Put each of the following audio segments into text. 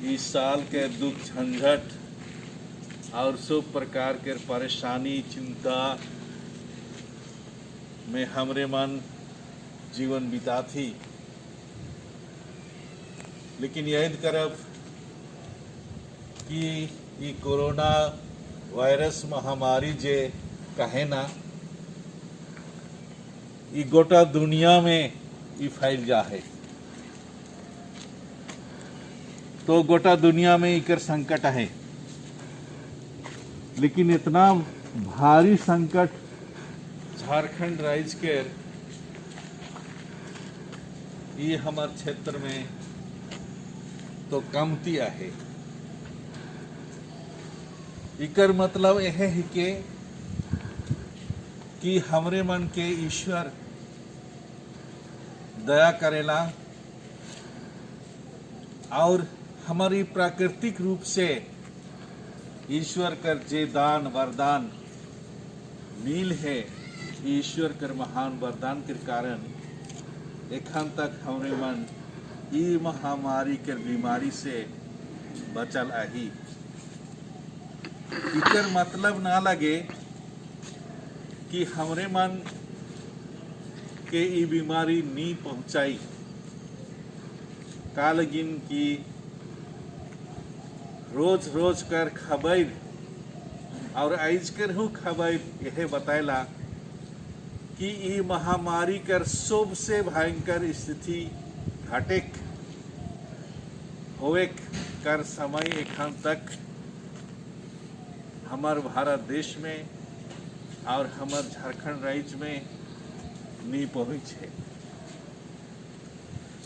इस साल के दुख झंझट और सब प्रकार के परेशानी चिंता में हमरे मन जीवन बिता थी। लेकिन याद करब कि ये कोरोना वायरस महामारी जे कहे ना, ये गोटा दुनिया में ये फैल जा है, तो गोटा दुनिया में इकर संकट है। लेकिन इतना भारी संकट झारखंड राज्य के ये हमारे क्षेत्र में तो कमती है। इकर मतलब यह है कि हमरे मन के ईश्वर दया करेला और हमारी प्राकृतिक रूप से ईश्वर कर जे दान वरदान मिल है, ईश्वर कर महान वरदान के कारण एखन तक हमरे मन ई महामारी के बीमारी से बचल आही। इकर मतलब ना लगे कि हमरे मन के ई बीमारी नी पहुंचाई, का लगिन की रोज रोज कर खबर और आज कर हूँ खबर यह बताएला कि ये महामारी कर सबसे भयंकर स्थिति घटिक होवे कर समय एखन तक हमार भारत देश में और हमार झारखंड राज्य में नहीं पहुंचे।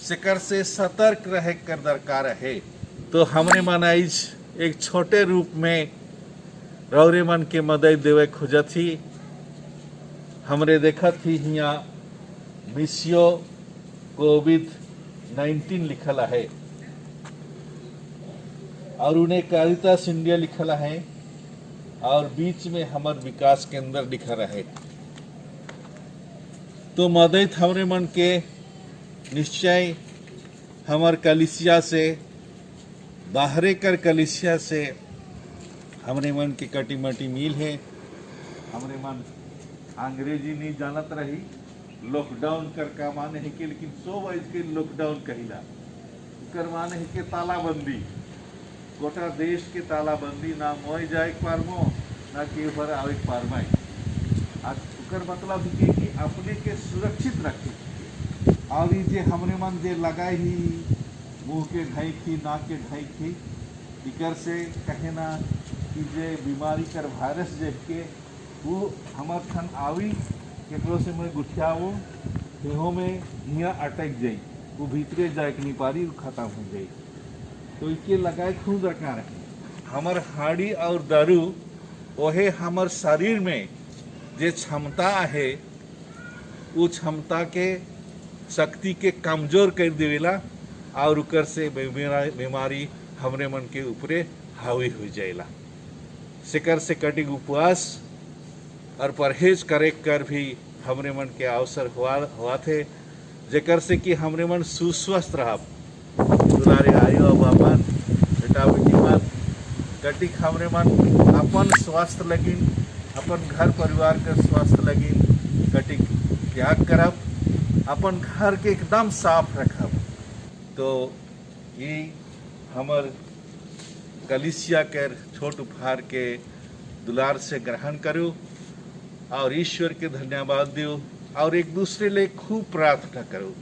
शिकर से सतर्क रहे कर दरकार है। तो हमरे मन आज एक छोटे रूप में रौरे मन के मदद देवे खोजत ही। हमरे देखत ही यहाँ मिसियो कोविड-19 लिखल है और उन्हें कारितास इंडिया लिखल है और बीच में हमार विकास केंद्र लिखा रहे। तो मदद हमरे मन के निश्चय हमार कलिसिया से बाहरे कर कलिसिया से हमरे मन के कटी मटी मिल है। हमरे मन अंग्रेजी नहीं जानत रही, लॉकडाउन कर का माने है कि, लेकिन सो वाइज के लॉकडाउन कहिला कर माने है कि तालाबंदी, गोटा देश के तालाबंदी, ना मोय जाए पारमो ना के ऊपर आवे पारमाई। आज उकर मतलब है कि अपने के सुरक्षित रखे और ये जे हमरे मन जे लगाई ही मुंह के ढाई थी नाक के ढाई थी, इकर से कहे ना कि जे बीमारी कर वायरस देख के वो हमार खन आवी केकरो से मैं गुठियावो देहों में यहाँ अटक जाई, वो भीतरे जाए के नहीं पारी, वो खत्म हो जाए। तो इसके लगाए खूब दरकार है। हमार हाड़ी और दारू वहे हमार शरीर में जे क्षमता है वो क्षमता के शक्ति के कमजोर कर देवेला और उकर से बीमारी हमरे मन के ऊपरे हावी हो जाएला। शिकर से कटिक उपवास और परहेज करे कर भी हमरे मन के अवसर हुआ थे, जेकर से कि हमरे मन सुस्वस्थ रहा। दुलारे आयु और बापन बेटा बेटी मन कटिक हमरे मन अपन स्वास्थ्य लगिन, अपन घर परिवार के स्वास्थ्य लगिन कटिक त्याग करब, अपन घर के एकदम साफ रखब। तो ये हमर कलिसिया के छोट उपहार के दुलार से ग्रहण करो और ईश्वर के धन्यवाद दो और एक दूसरे लिए खूब प्रार्थना करो।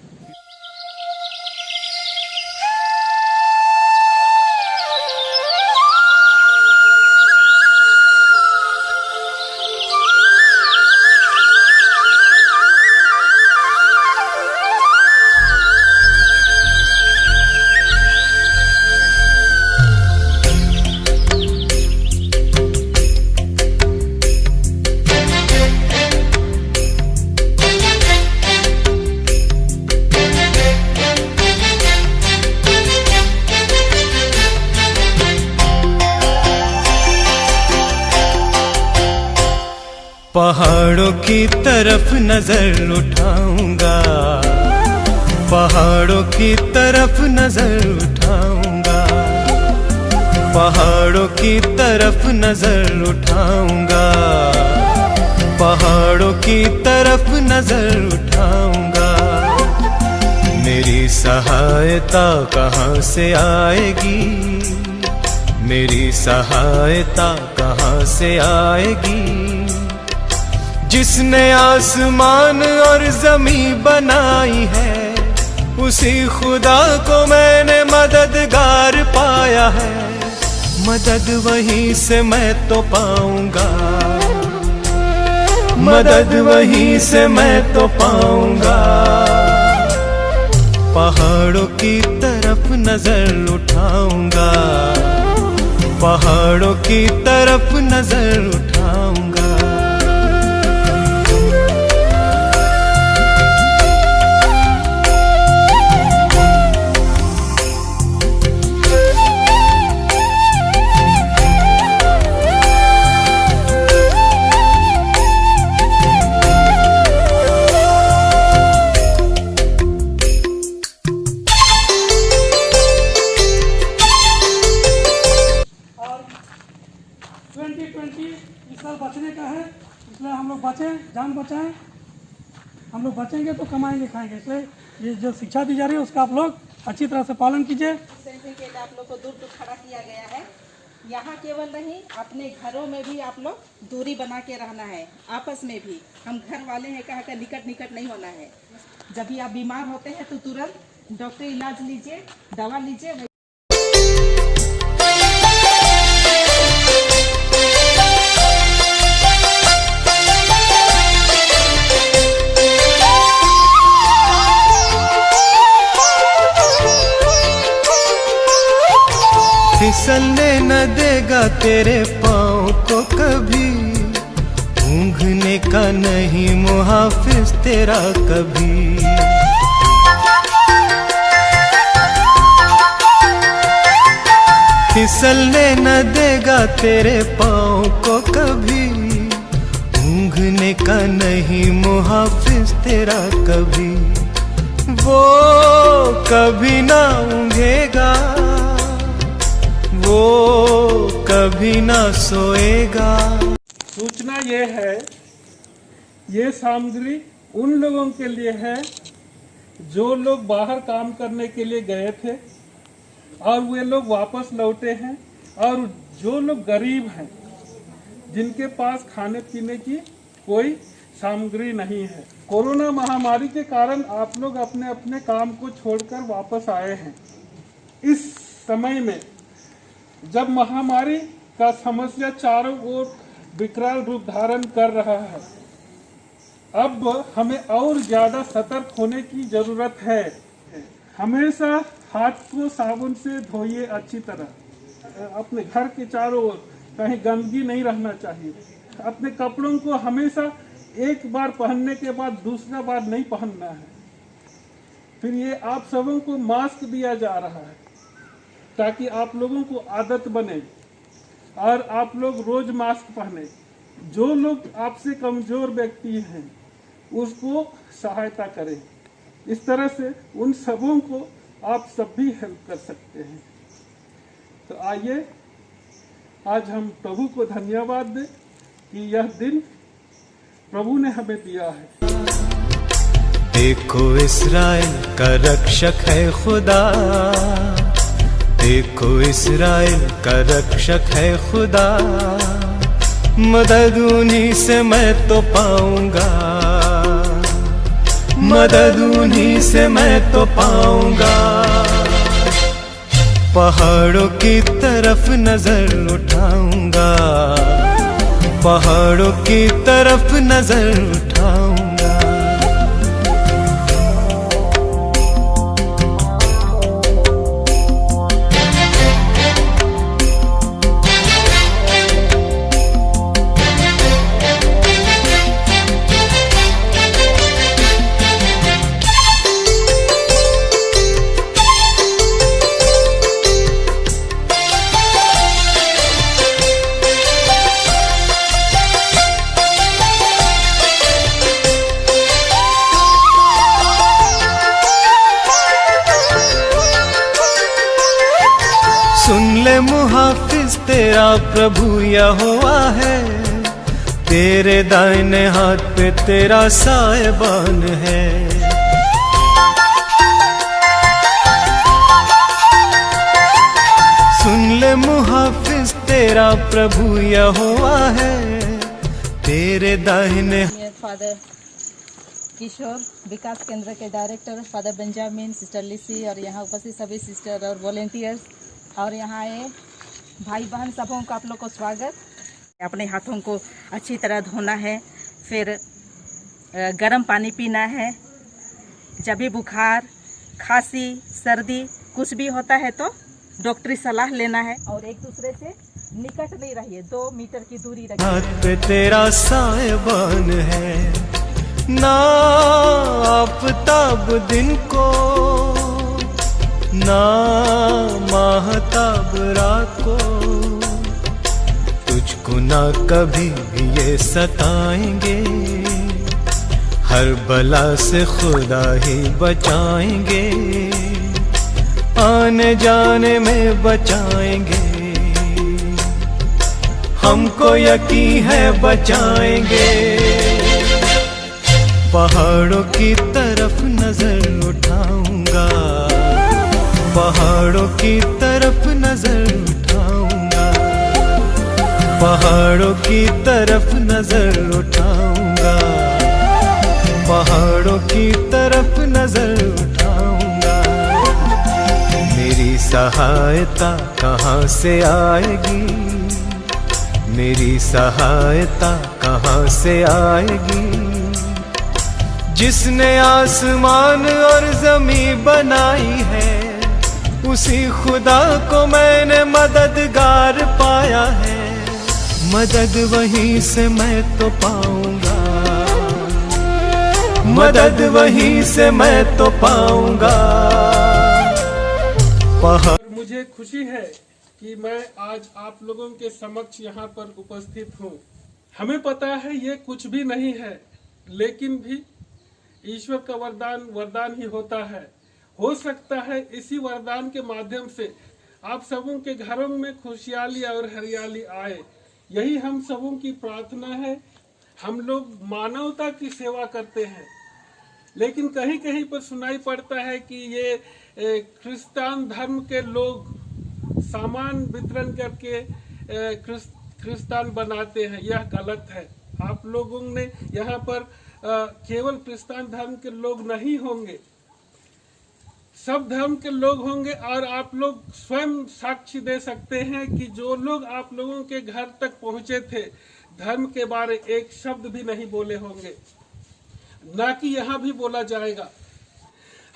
पहाड़ों की तरफ नजर उठाऊंगा, पहाड़ों की तरफ नजर उठाऊंगा, पहाड़ों की तरफ नजर उठाऊंगा, पहाड़ों की तरफ नजर उठाऊंगा। मेरी सहायता कहाँ से आएगी, मेरी सहायता कहाँ से आएगी। जिसने आसमान और जमीन बनाई है, उसी खुदा को मैंने मददगार पाया है। मदद वहीं से मैं तो पाऊंगा, मदद वहीं से मैं तो पाऊंगा। पहाड़ों की तरफ नजर उठाऊंगा, पहाड़ों की तरफ नजर उठाऊंगा। बचने का है, इसलिए हम लोग बचें, जान बचाएं। हम लोग बचेंगे तो कमाएंगे खाएंगे, इसलिए ये जो शिक्षा दी जा रही है उसका आप लोग अच्छी तरह से पालन कीजिए। डिस्टेंसिंग के लिए आप लोग को दूर दूर खड़ा किया गया है। यहाँ केवल नहीं, अपने घरों में भी आप लोग दूरी बना के रहना है। आपस में भी हम घर वाले हैं, कहा कर निकट निकट नहीं होना है। जब भी आप बीमार होते हैं तो तुरंत डॉक्टर इलाज लीजिए, दवा लीजिए। फिसलने न देगा तेरे पाँव को कभी, ऊँघने का नहीं मुहाफिज तेरा कभी। फिसलने न देगा तेरे पाँव को कभी, ऊँघने का नहीं मुहाफिज तेरा कभी। वो कभी ना ऊँघेगा, वो कभी ना सोएगा। सूचना ये है, ये सामग्री उन लोगों के लिए है जो लोग बाहर काम करने के लिए गए थे और वे लोग वापस लौटे हैं, और जो लोग गरीब हैं, जिनके पास खाने पीने की कोई सामग्री नहीं है। कोरोना महामारी के कारण आप लोग अपने अपने काम को छोड़कर वापस आए हैं। इस समय में जब महामारी का समस्या चारों ओर विकराल रूप धारण कर रहा है, अब हमें और ज्यादा सतर्क होने की जरूरत है। हमेशा हाथ को साबुन से धोइए अच्छी तरह। अपने घर के चारों ओर कहीं गंदगी नहीं रहना चाहिए। अपने कपड़ों को हमेशा एक बार पहनने के बाद दूसरा बार नहीं पहनना है। फिर ये आप सबों को मास्क दिया जा रहा है ताकि आप लोगों को आदत बने और आप लोग रोज मास्क पहने। जो लोग आपसे कमजोर व्यक्ति हैं उसको सहायता करें। इस तरह से उन सबों को आप सब भी हेल्प कर सकते हैं। तो आइए आज हम प्रभु को धन्यवाद दें कि यह दिन प्रभु ने हमें दिया है। देखो इस्राएल का रक्षक है खुदा, देखो इस्राएल का रक्षक है खुदा। मदद उन्हीं से मैं तो पाऊंगा, मदद उन्हीं से मैं तो पाऊंगा। पहाड़ों की तरफ नजर उठाऊंगा, पहाड़ों की तरफ नजर उठाऊंगा। सुन ले मुहाफिज मुहाफिज तेरा प्रभु यहोवा है, तेरे दाहिने हाथ पे तेरा साहिबान है। सुन ले मुहाफिज तेरा प्रभु यहोवा है, तेरे दाहिने। फादर किशोर विकास केंद्र के डायरेक्टर फादर बेंजामिन, सिस्टर लिसी और यहाँ उपस्थित सभी सिस्टर और वॉलेंटियर्स और यहाँ आए भाई बहन सबों को आप लोग को स्वागत। अपने हाथों को अच्छी तरह धोना है, फिर गर्म पानी पीना है। जब भी बुखार, खांसी, सर्दी कुछ भी होता है तो डॉक्टरी सलाह लेना है और एक दूसरे से निकट नहीं रहिए, 2 मीटर की दूरी रखिए। हाथ पे तेरा साहिबान है, ना आफताब दिन को, ना माहताब रात को, तुझको ना कभी ये सताएंगे, हर बला से खुदा ही बचाएंगे, आने जाने में बचाएंगे, हमको यकीन है बचाएंगे। पहाड़ों की तरफ नजर उठाऊंगा, पहाड़ों की तरफ नजर उठाऊंगा, पहाड़ों की तरफ नजर उठाऊंगा, पहाड़ों की तरफ नजर उठाऊंगा। मेरी सहायता कहाँ से आएगी, मेरी सहायता कहाँ से आएगी, जिसने आसमान और जमीन बनाई है, उसी खुदा को मैंने मददगार पाया है, मदद वहीं से मैं तो पाऊंगा, मदद वहीं से मैं तो पाऊंगा। मुझे खुशी है कि मैं आज आप लोगों के समक्ष यहाँ पर उपस्थित हूँ। हमें पता है ये कुछ भी नहीं है, लेकिन भी ईश्वर का वरदान ही होता है। हो सकता है इसी वरदान के माध्यम से आप सबों के घरों में खुशहाली और हरियाली आए, यही हम सबों की प्रार्थना है। हम लोग मानवता की सेवा करते हैं, लेकिन कहीं कहीं पर सुनाई पड़ता है कि ये क्रिस्तान धर्म के लोग सामान वितरण करके क्रिस्तान बनाते हैं। यह गलत है। आप लोगों ने यहाँ पर केवल क्रिस्तान धर्म के लोग नहीं होंगे, सब धर्म के लोग होंगे, और आप लोग स्वयं साक्षी दे सकते हैं कि जो लोग आप लोगों के घर तक पहुंचे थे, धर्म के बारे एक शब्द भी नहीं बोले होंगे, ना कि यहाँ भी बोला जाएगा।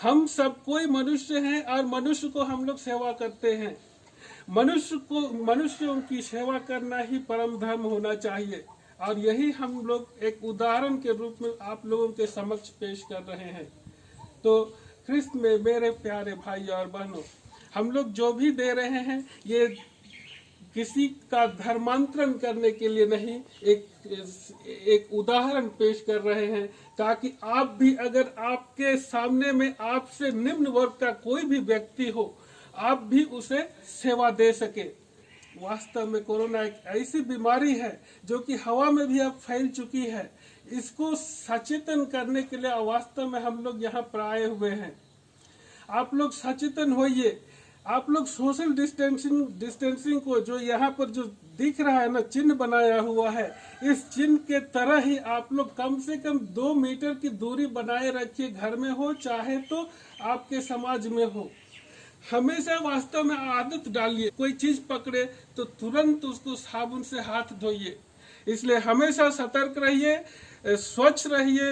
हम सब कोई मनुष्य हैं और मनुष्य को हम लोग सेवा करते हैं। मनुष्यों की सेवा करना ही परम धर्म होना चाहिए, और यही हम लोग एक उदाहरण के रूप में आप लोगों के समक्ष पेश कर रहे हैं। तो ख्रिस्त में मेरे प्यारे भाई और बहनों, हम लोग जो भी दे रहे हैं ये किसी का धर्मांतरण करने के लिए नहीं, एक उदाहरण पेश कर रहे हैं, ताकि आप भी, अगर आपके सामने में आपसे निम्न वर्ग का कोई भी व्यक्ति हो, आप भी उसे सेवा दे सके। वास्तव में कोरोना एक ऐसी बीमारी है जो कि हवा में भी अब फैल चुकी है। इसको सचेतन करने के लिए वास्तव में हम लोग यहाँ पर आए हुए हैं। आप लोग सचेतन होइए। आप लोग सोशल डिस्टेंसिंग को, जो यहाँ पर जो दिख रहा है ना, चिन्ह बनाया हुआ है, इस चिन्ह के तरह ही आप लोग कम से कम 2 मीटर की दूरी बनाए रखिए। घर में हो चाहे तो आपके समाज में हो, हमेशा वास्तव में आदत डालिए। कोई चीज पकड़े तो तुरंत उसको साबुन से हाथ धोइए। इसलिए हमेशा सतर्क रहिए, स्वच्छ रहिए,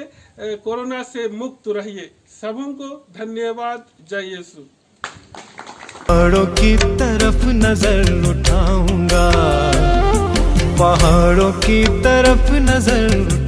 कोरोना से मुक्त रहिए। सबों को धन्यवाद। जय यीशु। पहाड़ों की तरफ नजर उठाऊंगा, पहाड़ों की तरफ नजर